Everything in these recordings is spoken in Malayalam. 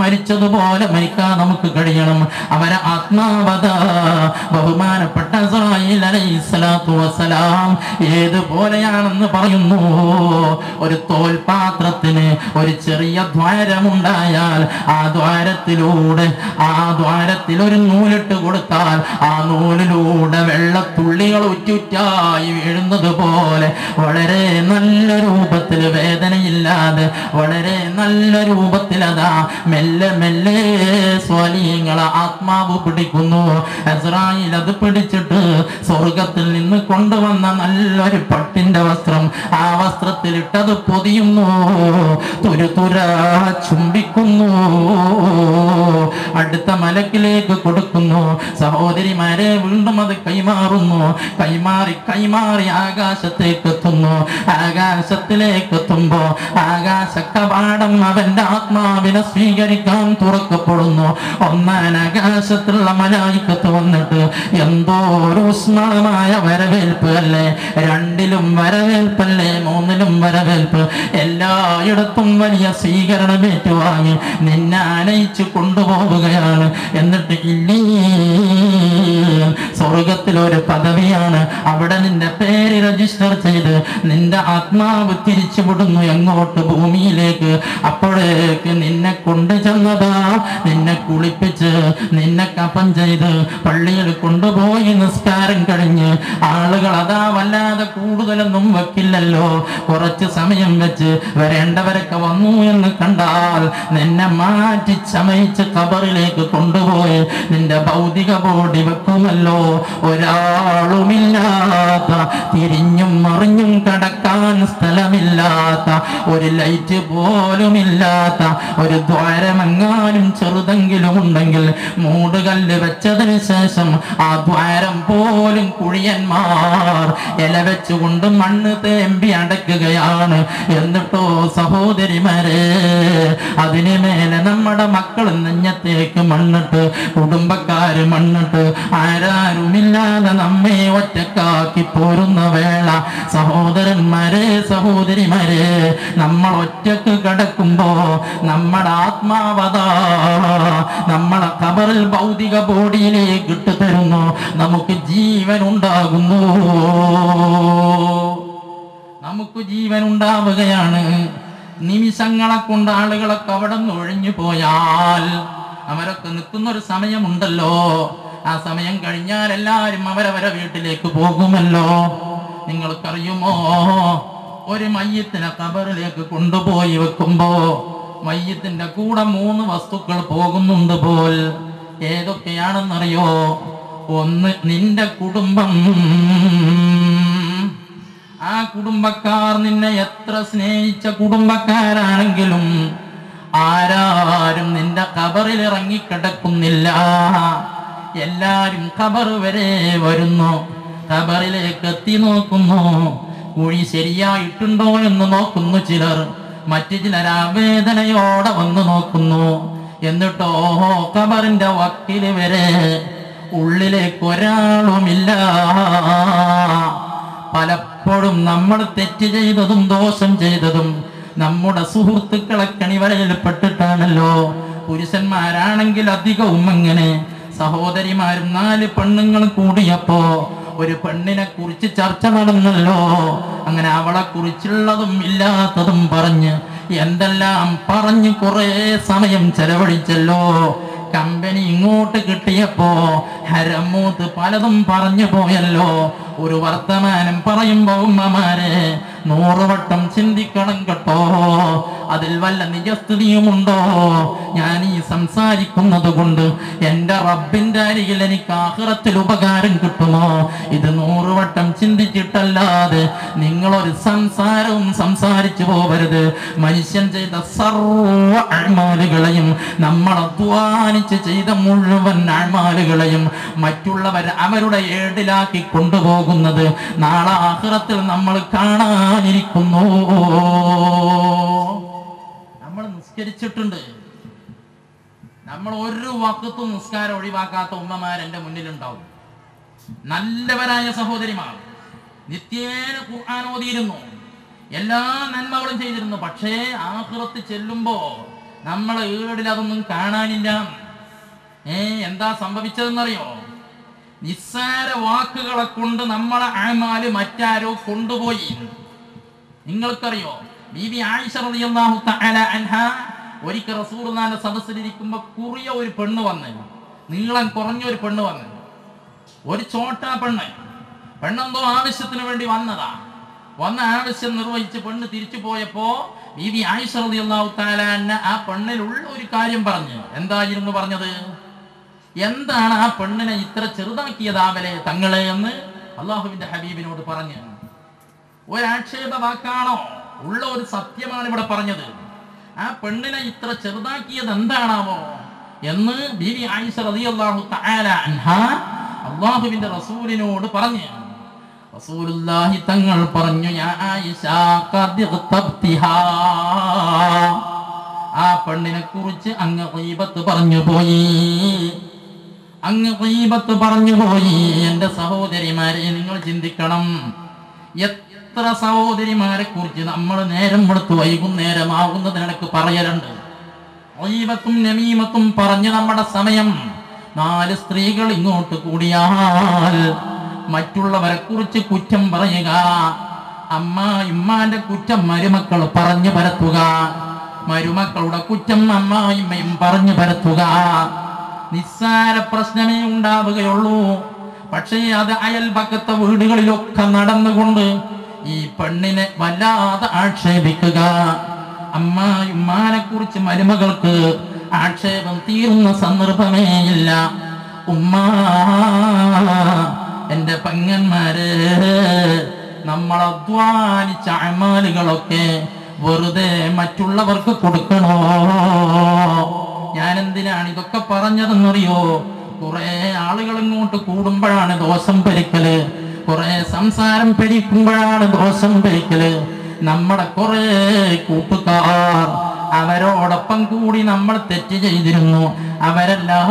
മരിച്ചതുപോലെ മരിക്കാൻ നമുക്ക് കഴിയണം. അവരെ ആത്മാവത ബഹുമാനപ്പെട്ട ഇസ്രായീൽ അലൈഹിസ്സലാത്തു വസ്സലാം ഏതുപോലെയാണെന്ന് പറയുന്നു. ഒരു തോൽപാത്രത്തിന് ഒരു ചെറിയ ദ്വാരമുണ്ടായാൽ ആ ദ്വാരത്തിൽ ഒരു നൂലിട്ട് കൊടുത്താൽ ആ നൂലിലൂടെ വെള്ളത്തുള്ളികൾ ഉറ്റുറ്റായി വീഴുന്നത് പോലെ വളരെ നല്ല രൂപത്തിൽ, വേദനയില്ലാതെ വളരെ നല്ല രൂപത്തിൽ അതാ മെല്ലെ മെല്ലെ സ്വാലിഹീങ്ങളെ ആത്മാവ് പിടിക്കുന്നു. ഇസ്രായീൽ അത് പിടിച്ചിട്ട് സ്വർഗത്തിൽ നിന്ന് കൊണ്ടുവന്ന നല്ലൊരു പട്ടിന്റെ വസ്ത്രം, ആ വസ്ത്രത്തിൽ ഇട്ടത് പൊതിയുന്നു, തുരുതുര ചുംബിക്കുന്നു, അടുത്ത മലക്കിലേക്ക് കൊടുക്കുന്നു. സഹോദരിമാരെ, വീണ്ടും അത് കൈമാറുന്നു. കൈമാറി ആകാശത്തേക്ക് എത്തുന്നു. ആകാശത്തിലേക്ക് എത്തുമ്പോ ആകാശ കവാടം അവന്റെ ആത്മാവിനെ സ്വീകരിക്കാൻ തുറക്കപ്പെടുന്നു. ഒന്നാം ആകാശത്തുള്ള മലായിക്കത്ത് വന്നിട്ട് എന്തോ ഒരു ഉഷ്ണമായ വരവേൽപ്പ് അല്ലേ, രണ്ടിലും വരവേൽപ്പല്ലേ, മൂന്നിലും വരവേൽപ്പ്, എല്ലായിടത്തും വലിയ സ്വീകരണം ഏറ്റുവാങ്ങി നിന്നെ ആനയിച്ചു കൊണ്ടുപോവുകയാണ്. എന്നിട്ട് ഇല്ലേ, സ്വർഗത്തിലൊരു പദവിയാണ്, അവിടെ നിന്റെ പേര് രജിസ്റ്റർ ചെയ്ത് നിന്റെ ആത്മാവ് തിരിച്ചുവിടുന്നു എങ്ങോട്ട്? ഭൂമിയിലേക്ക്. അപ്പോഴേക്ക് നിന്നെ കൊണ്ടു ചെന്നതാ, നിന്നെ കുളിപ്പിച്ച് നിന്നെ കഫൻ ചെയ്ത് പള്ളിയിൽ കൊണ്ടുപോയി നിസ്കാരം കഴിഞ്ഞ് ആളുകൾ അതാ വല്ലാതെ കൂടുതലൊന്നും വെക്കില്ലല്ലോ, കുറച്ച് സമയം വെച്ച് വരേണ്ടവരൊക്കെ വന്നു എന്ന് കണ്ടാൽ നിന്നെ മാറ്റി ചമയിച്ച് ഖബറിലേക്ക് കൊണ്ടുപോയി നിന്റെ ഭൗതിക ബോഡി വെക്കുമല്ലോ. ഒരാളുമില്ലാത്ത, തിരിഞ്ഞും മറിഞ്ഞും കടക്കാൻ സ്ഥലമില്ലാത്ത, ഒരു ലൈറ്റ് പോലുമില്ലാത്ത, ഒരു ദ്വാരമെങ്ങാനും ചെറുതെങ്കിലും ഉണ്ടെങ്കിൽ മൂടുകല്ല് വെച്ചതിന് ശേഷം ആ ദ്വാരം പോലും കുഴിയന്മാർ ഇല വെച്ചുകൊണ്ട് മണ്ണ് തേമ്പി അടയ്ക്കുകയാണ്. എന്നിട്ടോ സഹോദരിമാരെ, അതിന് മേലെ നമ്മുടെ മക്കൾ നെഞ്ഞത്തേക്ക് മണ്ണിട്ട്, കുടുംബക്കാര് മണ്ണിട്ട്, ആരാരുമില്ലാതെ നമ്മെ ഒറ്റക്കാക്കി പോരുന്ന വേള, സഹോദരന്മാരെ സഹോദരിമാരെ, നമ്മൾ ഒറ്റക്ക് കിടക്കുമ്പോ നമ്മുടെ ആത്മാവതാ നമ്മളെ ഖബറിൽ ഭൗതിക ബോഡിയിലേക്ക് ഇട്ട് തരുന്നു. നമുക്ക് ജീവൻ ഉണ്ടാകുന്നു, നമുക്ക് ജീവൻ ഉണ്ടാവുകയാണ്. നിമിഷങ്ങളെ കൊണ്ട് ആളുകളൊക്കെ അവിടെ നിന്ന് ഒഴിഞ്ഞു പോയാൽ അവരൊക്കെ നിൽക്കുന്നൊരു സമയമുണ്ടല്ലോ, ആ സമയം കഴിഞ്ഞാൽ എല്ലാവരും അവരവരെ വീട്ടിലേക്ക് പോകുമല്ലോ. നിങ്ങൾക്കറിയുമോ, ഒരു മയ്യത്തിനെ ഖബറിലേക്ക് കൊണ്ടുപോയി വെക്കുമ്പോ മയ്യത്തിന്റെ കൂടെ 3 വസ്തുക്കൾ പോകുന്നുണ്ട് പോൽ. ഏതൊക്കെയാണെന്നറിയോ? ഒന്ന്, നിന്റെ കുടുംബം. ആ കുടുംബക്കാർ നിന്നെ എത്ര സ്നേഹിച്ച കുടുംബക്കാരാണെങ്കിലും ആരാരും നിന്റെ ഖബറിൽ ഇറങ്ങിക്കിടക്കുന്നില്ല. എല്ലാരും ഖബർ വരെ വരുന്നു, ഖബറിലേക്ക് എത്തി നോക്കുന്നു, കുഴി ശരിയായിട്ടുണ്ടോ എന്ന് നോക്കുന്നു ചിലർ, മറ്റു ചിലർ ആവേദനയോടെ വന്ന് നോക്കുന്നു. എന്നിട്ടോ ഖബറിന്റെ വക്കില് വരെ ഉള്ളിലേക്ക് ഒരാളുമില്ല. പലപ്പോഴും നമ്മൾ തെറ്റ് ചെയ്തതും ദോഷം ചെയ്തതും നമ്മുടെ സുഹൃത്തുക്കളെ കണിവലയിൽപ്പെട്ടിട്ടാണല്ലോ. പുരുഷന്മാരാണെങ്കിൽ അധികവും അങ്ങനെ. സഹോദരിമാരും 4 പെണ്ണുങ്ങൾ കൂടിയപ്പോ ഒരു പെണ്ണിനെ കുറിച്ച് ചർച്ച നടന്നല്ലോ. അങ്ങനെ അവളെ കുറിച്ചുള്ളതും ഇല്ലാത്തതും പറഞ്ഞ് എന്തെല്ലാം പറഞ്ഞ് കുറെ സമയം ചെലവഴിച്ചല്ലോ. കമ്പനി ഇങ്ങോട്ട് കിട്ടിയപ്പോ ഹരമൂത്ത് പലതും പറഞ്ഞു പോയല്ലോ. ഒരു വർത്തമാനം പറയുമ്പോ ഉമ്മമാരെ 100 വട്ടം ചിന്തിക്കണം കേട്ടോ. അതിൽ വല്ല നിജസ്ഥിതിയുമുണ്ടോ? ഞാൻ ഈ സംസാരിക്കുന്നത് കൊണ്ട് എൻ്റെ റബ്ബിന്റെ അരികിൽ എനിക്ക് ആഖിറത്തിൽ ഉപകാരം കിട്ടുമോ? ഇത് 100 വട്ടം ചിന്തിച്ചിട്ടല്ലാതെ നിങ്ങളൊരു സംസാരവും സംസാരിച്ചു പോവരുത്. മനുഷ്യൻ ചെയ്ത സർവ്വ അഅ്മാലുകളെയും, നമ്മൾ അധ്വാനിച്ച് ചെയ്ത മുഴുവൻ അഅ്മാലുകളെയും മറ്റുള്ളവർ അവരുടെ ഏടിലാക്കി കൊണ്ടുപോകുന്നത് നാളെ ആഖിറത്തിൽ നമ്മൾ കാണാനിരിക്കുന്നു. നമ്മൾ നിസ്കരിച്ചിട്ടുണ്ട്, നമ്മൾ ഒരു വഖത്തും നിസ്കാരം ഒഴിവാക്കാത്ത ഉമ്മമാർ എൻ്റെ മുന്നിലുണ്ടാവും. നല്ലവരായ സഹോദരിമാർ നിത്യേന ഖുർആൻ ഓതിയിരുന്നു, എല്ലാ നന്മകളും ചെയ്തിരുന്നു. പക്ഷേ ആഖിറത്ത് ചെല്ലുമ്പോ നമ്മളെ വീടിൽ അതൊന്നും കാണാനില്ല. എന്താ സംഭവിച്ചതെന്നറിയോ? നിസ്സാര വാക്കുകളെ കൊണ്ട് നമ്മളെ അമാല് മറ്റാരോ കൊണ്ടുപോയി. നിങ്ങൾക്കറിയോ, ബീബി ആയിഷ റളിയല്ലാഹു തആല അൻഹ ഒരിക്കൽ റസൂലുള്ളാഹിന്റെ സദസ്സിലിരിക്കുമ്പോ കുറിയ ഒരു പെണ്ണ് വന്നു, നീളം കുറഞ്ഞൊരു പെണ്ണ് വന്നു, ഒരു ചോട്ടാ പെണ്ണെന്തോ ആവശ്യത്തിന് വേണ്ടി വന്നതാ. വന്ന ആവശ്യം നിർവഹിച്ച് പെണ്ണ് തിരിച്ചു പോയപ്പോ ബീബി ആയിഷ റളിയല്ലാഹു തആല അൻഹ ആ പെണ്ണിലുള്ള ഒരു കാര്യം പറഞ്ഞു. എന്തായിരുന്നു പറഞ്ഞത്? എന്താണ് ആ പെണ്ണിനെ ഇത്ര ചെറുതാക്കിയതാവലെ തങ്ങളെ എന്ന് അള്ളാഹുവിന്റെ ഹബീബിനോട് പറഞ്ഞു. ഒരാക്ഷേപ വാക്കാണോ? ഉള്ള ഒരു സത്യമാണ് ഇവിടെ പറഞ്ഞത്. ആ പെണ്ണിനെ ഇത്ര ചെറുതാക്കിയത് എന്താണാവോ എന്ന് ബീബി ആയിഷ റളിയല്ലാഹു തആല അൻഹ അള്ളാഹുവിന്റെ റസൂലിനോട് പറഞ്ഞു. റസൂലുള്ളാഹി തങ്ങൾ പറഞ്ഞു, യാ ആയിഷ ഖദ് ഇഖ്തബ്തിഹാ, ആ പെണ്ണിനെ കുറിച്ച് അങ്ങ് ഗീബത്ത് പറഞ്ഞു പോയി, അങ്ങ് ഗീബത്ത് പറഞ്ഞു പോയി. എന്റെ സഹോദരിമാരെ, നിങ്ങൾ ചിന്തിക്കണം, എത്ര സഹോദരിമാരെ കുറിച്ച് നമ്മൾ നേരം വെളുത്ത് വൈകുന്നേരമാകുന്നതിനിടക്ക് പറയലുണ്ട്. ഗീബത്തും നമീമത്തും പറഞ്ഞ് നമ്മുടെ സമയം. 4 സ്ത്രീകൾ ഇങ്ങോട്ട് കൂടിയാൽ മറ്റുള്ളവരെ കുറിച്ച് കുറ്റം പറയുക, ഇമ്മാന്റെ കുറ്റം മരുമക്കൾ പറഞ്ഞു പരത്തുക, മരുമക്കളുടെ കുറ്റം അമ്മായിമ്മയും പറഞ്ഞു പരത്തുക. നിസ്സാര പ്രശ്നമേ ഉണ്ടാവുകയുള്ളൂ. പക്ഷേ അത് അയൽപക്കത്തെ വീടുകളിലൊക്കെ നടന്നുകൊണ്ട് ഈ പെണ്ണിനെ വല്ലാതെ ആക്ഷേപിക്കുക. ഉമ്മാനെ കുറിച്ച് മരുമകൾക്ക് ആക്ഷേപം തീരുന്ന സന്ദർഭമേ ഇല്ല. എന്റെ പെങ്ങന്മാര്, നമ്മൾ അധ്വാനിച്ച അമാലുകളൊക്കെ വെറുതെ മറ്റുള്ളവർക്ക് കൊടുക്കണോ? ഞാൻ എന്തിനാണ് ഇതൊക്കെ പറഞ്ഞതെന്നറിയോ? കുറെ ആളുകൾ ഇങ്ങോട്ട് കൂടുമ്പോഴാണ് ദോഷം ഭരിക്കല്, കുറെ സംസാരം ഭരിക്കുമ്പോഴാണ് ദോഷം ഭരിക്കല്. നമ്മുടെ കുറെ കൂട്ടുകാർ, അവരോടൊപ്പം കൂടി നമ്മൾ തെറ്റ് ചെയ്തിരുന്നു. അവരെല്ലാം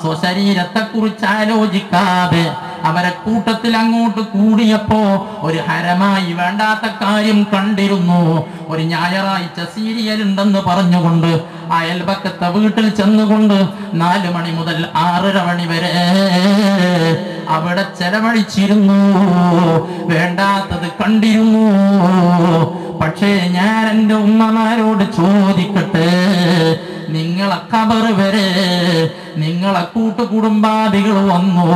സ്വശരീരത്തെ കുറിച്ച് ആലോചിക്കാതെ അവരെ കൂട്ടത്തിൽ അങ്ങോട്ട് കൂടിയപ്പോ ഒരു ഹരമായി വേണ്ടാത്ത കാര്യം കണ്ടിരുന്നു. ഒരു ഞായറാഴ്ച സീരിയൽ ഉണ്ടെന്ന് പറഞ്ഞുകൊണ്ട് അയൽപക്കത്തെ വീട്ടിൽ ചെന്നുകൊണ്ട് 4 മണി മുതൽ 6:30 മണി വരെ അവിടെ ചെലവഴിച്ചിരുന്നു. വേണ്ടാത്തത് കണ്ടിരുന്നു. പക്ഷേ ഞാൻ എൻ്റെ ഉമ്മമാരോട് ചോദിക്കട്ടെ, നിങ്ങളെ ഖബർ വരെ നിങ്ങളെ കൂട്ടുകുടുംബാദികൾ വന്നു,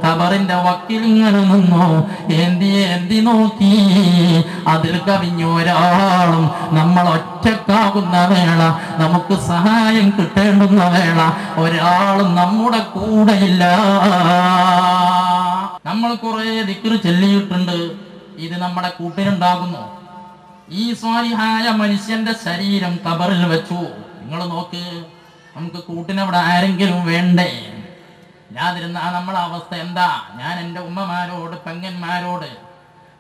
ഖബറിന്റെ വക്കിൽ ഇങ്ങനെ നിന്നു, എന്തി നോക്കി. അതിൽ കവിഞ്ഞ ഒരാളും നമ്മൾ ഒറ്റക്കാകുന്ന വേള, നമുക്ക് സഹായം കിട്ടേണ്ടുന്ന വേള ഒരാളും നമ്മുടെ കൂടെയില്ല. നമ്മൾ കുറെ ദിക്ർ ചൊല്ലിയിട്ടുണ്ട്, ഇത് നമ്മുടെ കൂട്ടിനുണ്ടാകുന്നു. ഈ സ്വാലിഹായ മനുഷ്യന്റെ ശരീരം ഖബറിൽ വെച്ചു. നിങ്ങൾ നോക്ക്, നമുക്ക് കൂട്ടിനവിടെ ആരെങ്കിലും വേണ്ടേ? ഇല്ലാതിരുന്ന നമ്മളെ അവസ്ഥ എന്താ? ഞാൻ എൻ്റെ ഉമ്മമാരോട്, പെങ്ങന്മാരോട്,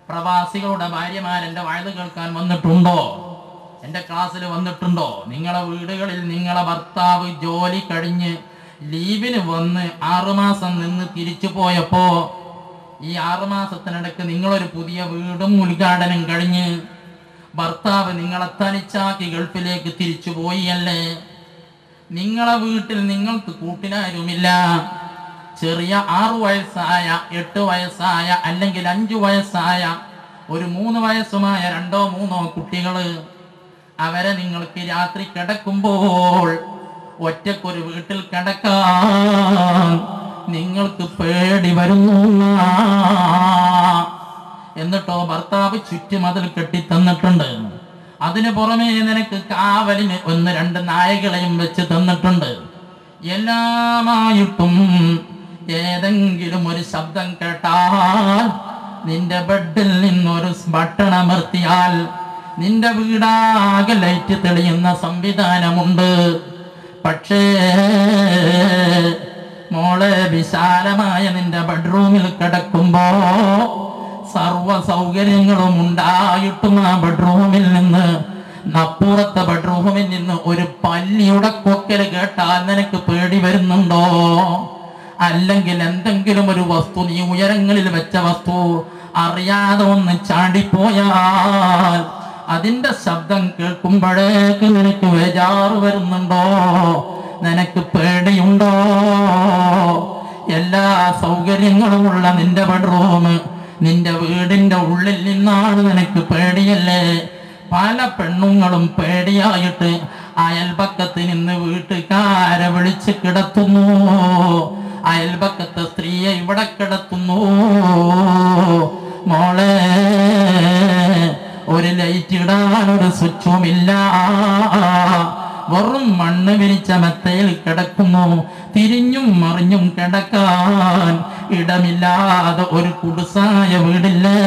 പ്രവാസികളുടെ ഭാര്യമാരെൻ്റെ വയത് കേൾക്കാൻ വന്നിട്ടുണ്ടോ? എൻ്റെ ക്ലാസ്സിൽ വന്നിട്ടുണ്ടോ? നിങ്ങളെ വീടുകളിൽ നിങ്ങളെ ഭർത്താവ് ജോലി കഴിഞ്ഞ് ലീവിന് വന്ന് 6 മാസം നിന്ന് തിരിച്ചു പോയപ്പോ ഈ 6 മാസത്തിനിടയ്ക്ക് നിങ്ങളൊരു പുതിയ വീടും ഉദ്ഘാടനം കഴിഞ്ഞ് ഭർത്താവ് നിങ്ങളെ തനിച്ചാക്കി ഗൾഫിലേക്ക് തിരിച്ചു പോയിയല്ലേ? നിങ്ങളെ വീട്ടിൽ നിങ്ങൾക്ക് കൂട്ടിനാരുമില്ല. ചെറിയ 6 വയസ്സായ, 8 വയസ്സായ, അല്ലെങ്കിൽ 5 വയസ്സായ, ഒരു 3 വയസ്സുമായ 2-3 കുട്ടികള്, അവരെ നിങ്ങൾക്ക് രാത്രി കിടക്കുമ്പോൾ ഒറ്റക്കൊരു വീട്ടിൽ കിടക്കാൻ നിങ്ങൾക്ക് പേടി വരുന്നു. എന്നിട്ടോ ഭർത്താവ് ചുറ്റുമതിൽ കെട്ടിത്തന്നിട്ടുണ്ട്. അതിന് പുറമേ നിനക്ക് കാവലിന് 1-2 നായകളെയും വെച്ച് തന്നിട്ടുണ്ട്. എല്ലാമായിട്ടും ഏതെങ്കിലും ഒരു ശബ്ദം കേട്ടാൽ നിന്റെ ബെഡിൽ നിന്നൊരു ബട്ടൺ അമർത്തിയാൽ നിന്റെ വീടാകെ ലൈറ്റ് തെളിയുന്ന സംവിധാനമുണ്ട്. പക്ഷേ മോളെ, വിശാലമായ നിന്റെ ബെഡ്റൂമിൽ കിടക്കുമ്പോ സർവ സൗകര്യങ്ങളും ഉണ്ടായിട്ടും ആ ബെഡ്റൂമിൽ നിന്ന്, അപ്പുറത്തെ ബെഡ്റൂമിൽ നിന്ന് ഒരു പല്ലിയുടെ കൊക്കൽ കേട്ടാൽ നിനക്ക് പേടി വരുന്നുണ്ടോ? അല്ലെങ്കിൽ എന്തെങ്കിലും ഒരു വസ്തു, നീ ഉയരങ്ങളിൽ വെച്ച വസ്തു അറിയാതെ ഒന്ന് ചാടിപ്പോയാൽ അതിന്റെ ശബ്ദം കേൾക്കുമ്പോഴേക്ക് നിനക്ക് വേജാറ് വരുന്നുണ്ടോ? നിനക്ക് പേടിയുണ്ടോ? എല്ലാ സൗകര്യങ്ങളുമുള്ള നിന്റെ ബെഡ്റൂം നിന്റെ വീടിന്റെ ഉള്ളിൽ നിന്നാണ് നിനക്ക് പേടിയല്ലേ? പല പെണ്ണുങ്ങളും പേടിയായിട്ട് അയൽപക്കത്ത് നിന്ന് വീട്ടുകാരെ വിളിച്ച് കിടത്തുന്നു, അയൽപക്കത്തെ സ്ത്രീയെ ഇവിടെ കിടത്തുന്നു. മോളെ, ഒരു ലൈറ്റ് ഇടാൻ ഒരു സ്വിച്ചുമില്ല, വെറും മണ്ണ് വിരിച്ച മെത്തയിൽ കിടക്കുന്നു. തിരിഞ്ഞും മറിഞ്ഞും കിടക്കാൻ ഇടമില്ലാതെ ഒരു കുടുസായ വീടില്ലേ?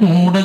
മൂട്